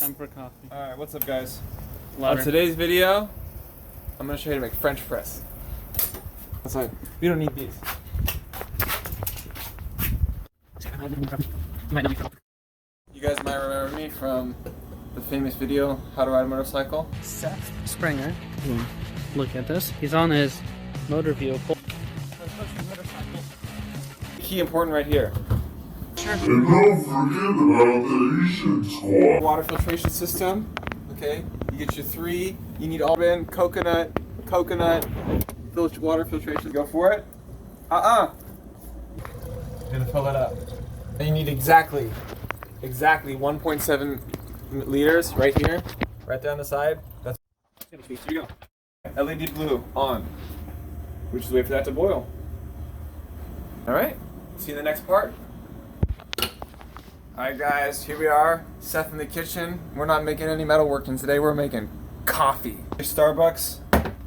Time for coffee. Alright, what's up guys? Louder. On today's video, I'm going to show you how to make French press. That's right. We don't need these. You guys might remember me from the famous video, How to Ride a Motorcycle. Seth Springer. Look at this. He's on his motor vehicle. Key important right here. And don't forget about the Asian squad. Water filtration system. Okay, you get your three. You need almond, coconut, water filtration. Go for it. You're gonna fill it up. And you need exactly 1.7 liters right here, right down the side. That's. Here you go. LED blue on. We just wait for that to boil. All right. See you in the next part. Alright guys, here we are, Seth in the kitchen. We're not making any metalworking today, we're making coffee. Starbucks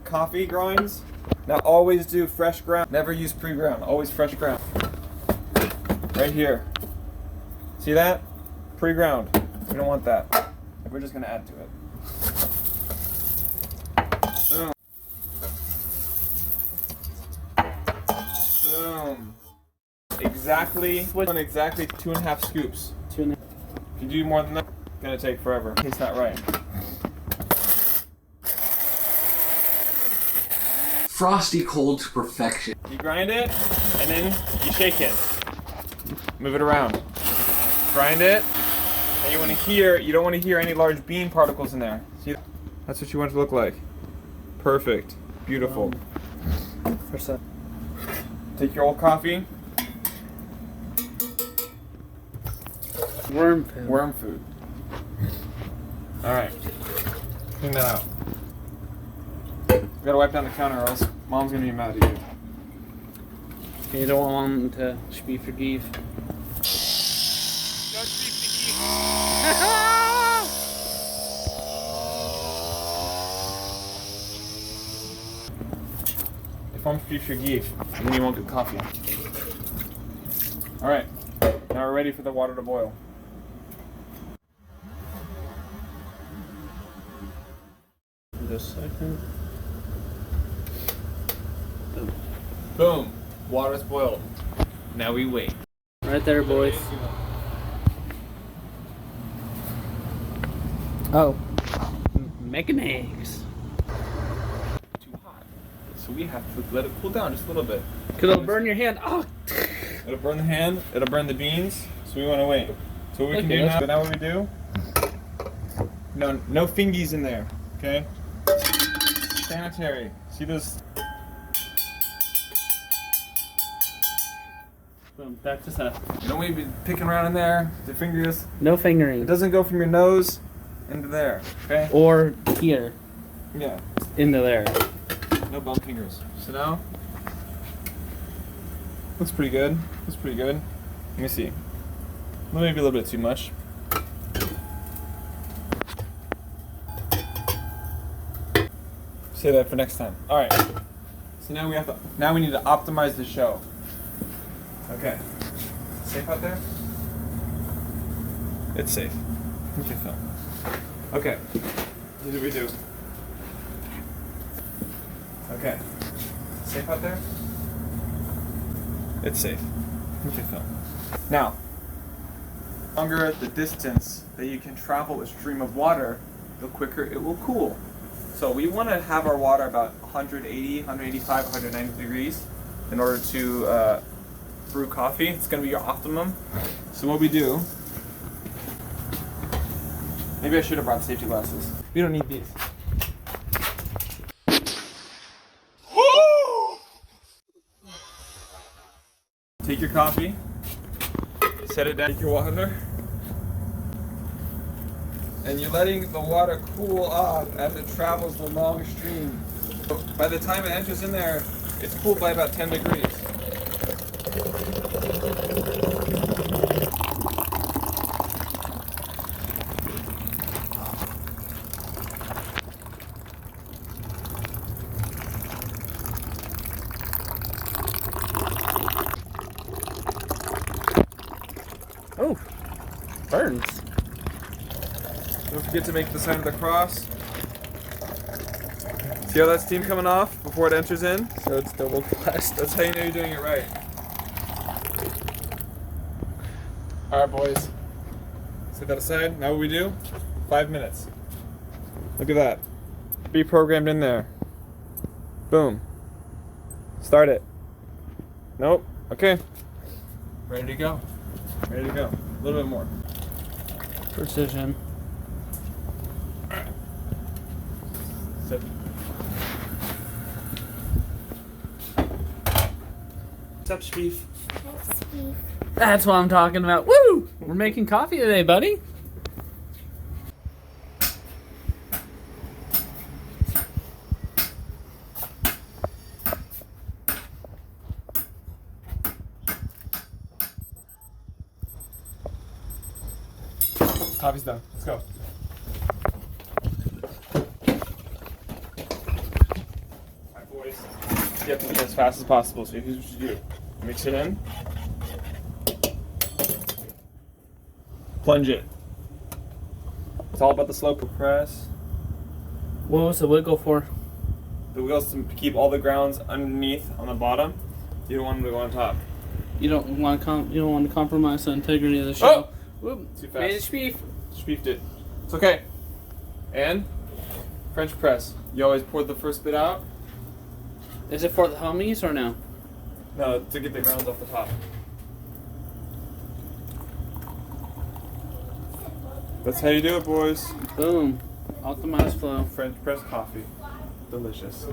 coffee grinds. Now always do fresh ground, never use pre-ground, always fresh ground. Right here. See that? Pre-ground. We don't want that. We're just gonna add to it. Boom. Boom. Exactly 2.5 scoops. If you do more than that, it's gonna take forever. It's not right. Frosty cold to perfection. You grind it, and then you shake it. Move it around. Grind it, and you don't want to hear any large bean particles in there. See, that's what you want it to look like. Perfect. Beautiful. Take your old coffee. Worm food. Worm food. Alright. Clean that out. We gotta wipe down the counter or else Mom's gonna be mad at you. You don't want them to be forgive. If I'm forgive, then you won't get coffee. Alright. Now we're ready for the water to boil. Just a second. Boom. Water's boiled. Now we wait. Right there, boys. Oh. Making eggs. Too hot. So we have to let it cool down just a little bit. Because it'll burn your hand. Oh. It'll burn the hand, it'll burn the beans, so we want to wait. So what we can do now, what we do? No fingies in there, okay? Sanitary. See those? Boom, back to Seth. You don't want to be picking around in there, the fingers. No fingering. It doesn't go from your nose into there, okay? Or here. Yeah. Into there. No bum fingers. So now, looks pretty good. Looks pretty good. Let me see. Maybe a little bit too much. Save that for next time. All right. So now we need to optimize the show. Okay. Safe out there? It's safe. Okay, so. Okay. Here's what we do. Okay. Safe out there? It's safe. Okay, so. Now, the longer the distance that you can travel a stream of water, the quicker it will cool. So we want to have our water about 180, 185, 190 degrees in order to brew coffee. It's going to be your optimum. So what we do, maybe I should have brought safety glasses. We don't need these. Take your coffee, set it down, take your water, and you're letting the water cool off as it travels the long stream. So by the time it enters in there, it's cooled by about 10 degrees. Oh, burns. Don't forget to make the sign of the cross. See how that steam coming off before it enters in? So it's double blessed. That's how you know you're doing it right. Alright, boys. Set that aside. Now what we do? 5 minutes. Look at that. Be programmed in there. Boom. Start it. Nope. Okay. Ready to go. Ready to go. A little bit more. Precision. Sit. What's up, Spief? That's what I'm talking about. Woo! We're making coffee today, buddy. Coffee's done. Let's go. Alright, boys. You have to do it as fast as possible, so here's what you do. Mix it in. Plunge it. It's all about the slope of press. What was the wiggle for? The wheels to keep all the grounds underneath on the bottom. You don't want them to go on top. You don't want to compromise the integrity of the show. Oh! Whoop. Too fast. Made it beef. Spiefed it. It's okay. And French press. You always pour the first bit out. Is it for the homies or no? No, to get the grounds off the top. That's how you do it, boys. Boom. Optimized flow. French press coffee. Delicious.